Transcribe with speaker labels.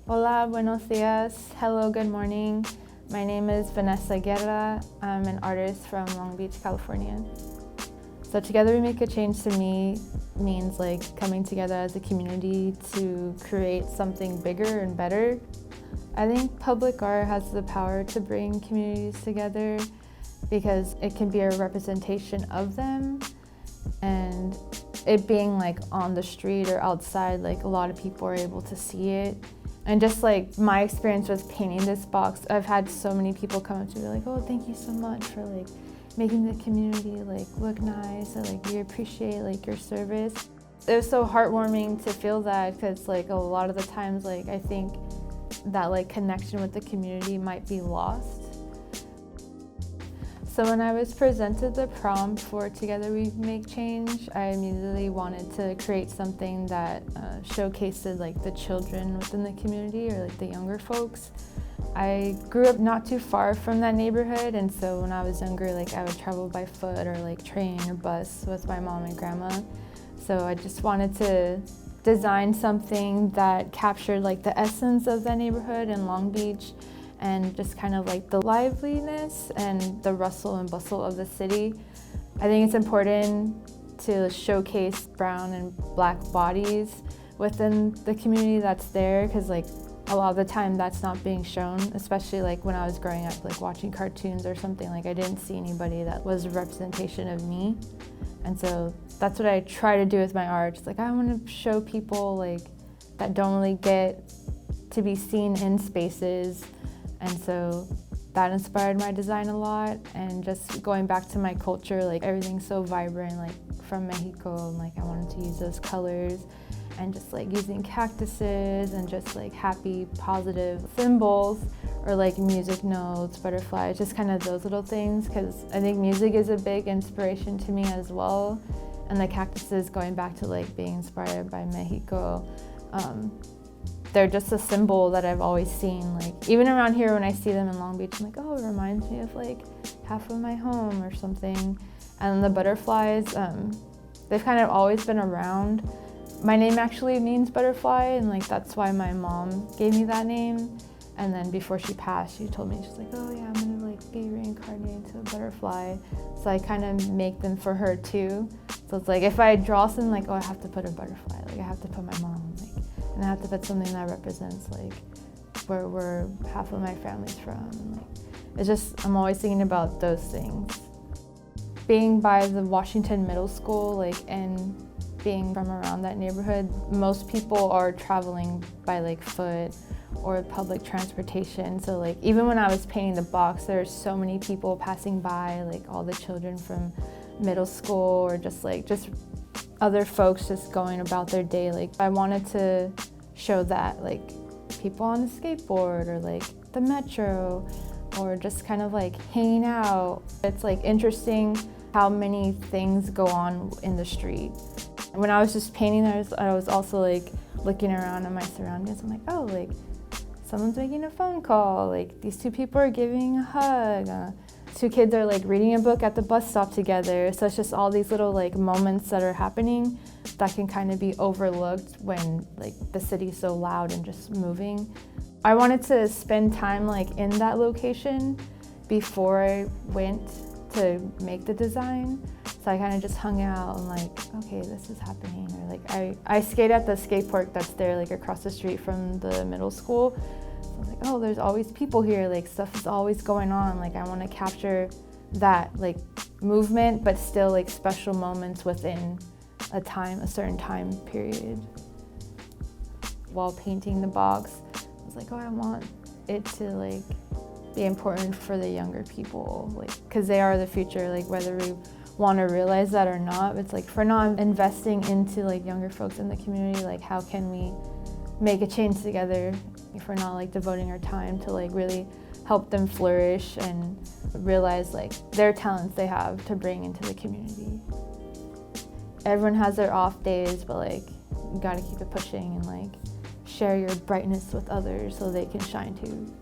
Speaker 1: Hola, buenos dias. Hello, good morning. My name is Vanessa Guerra. I'm an artist from Long Beach, California. So Together We Make a Change to me means like coming together as a community to create something bigger and better. I think public art has the power to bring communities together because it can be a representation of them, and it being like on the street or outside, like a lot of people are able to see it. And just like my experience with painting this box, I've had so many people come up to me like, oh, thank you so much for like making the community like look nice, or like we appreciate like your service. It was so heartwarming to feel that, because like a lot of the times like I think that like connection with the community might be lost. So when I was presented the prompt for Together We Make Change, I immediately wanted to create something that showcased like the children within the community, or like the younger folks. I grew up not too far from that neighborhood, and so when I was younger, like I would travel by foot or like train or bus with my mom and grandma. So I just wanted to design something that captured like the essence of that neighborhood in Long Beach, and just kind of like the liveliness and the rustle and bustle of the city. I think it's important to showcase brown and black bodies within the community that's there, because like a lot of the time that's not being shown, especially like when I was growing up, like watching cartoons or something, like I didn't see anybody that was a representation of me. And so that's what I try to do with my art. Just like I want to show people like that don't really get to be seen in spaces. And so that inspired my design a lot. And just going back to my culture, like everything's so vibrant, like from Mexico, and like I wanted to use those colors, and just like using cactuses and just like happy, positive symbols, or like music notes, butterflies, just kind of those little things, because I think music is a big inspiration to me as well. And the cactuses, going back to like being inspired by Mexico, they're just a symbol that I've always seen. Like even around here when I see them in Long Beach, I'm like, oh, it reminds me of like half of my home or something. And the butterflies, they've kind of always been around. My name actually means butterfly, and like that's why my mom gave me that name. And then before she passed, she told me, she's like, oh yeah, I'm gonna like be reincarnated to a butterfly. So I kind of make them for her too. So it's like if I draw something, like, oh, I have to put a butterfly, like I have to put my mom, like, and I have to put something that represents like where half of my family's from. And, like, it's just, I'm always thinking about those things. Being by the Washington Middle School, like, and being from around that neighborhood, most people are traveling by like foot or public transportation. So like even when I was painting the box, there's so many people passing by, like all the children from middle school, or just other folks just going about their day. Like I wanted to show that like people on a skateboard, or like the metro, or just kind of like hanging out. It's like interesting how many things go on in the street. When I was just painting, I was also like looking around at my surroundings. I'm like, oh, like someone's making a phone call, like these two people are giving a hug, two kids are like reading a book at the bus stop together. So it's just all these little like moments that are happening that can kind of be overlooked when like the city's so loud and just moving. I wanted to spend time like in that location before I went to make the design. So I kind of just hung out and like, okay, this is happening. Or like I skate at the skate park that's there like across the street from the middle school. So I was like, oh, there's always people here, like stuff is always going on. Like I want to capture that like movement, but still like special moments within a certain time period. While painting the box, I was like, oh, I want it to like be important for the younger people, like, because they are the future, like whether we want to realize that or not. It's like if we're not investing into like younger folks in the community, like how can we make a change together if we're not like devoting our time to like really help them flourish and realize like their talents they have to bring into the community. Everyone has their off days, but like you gotta keep it pushing and like share your brightness with others so they can shine too.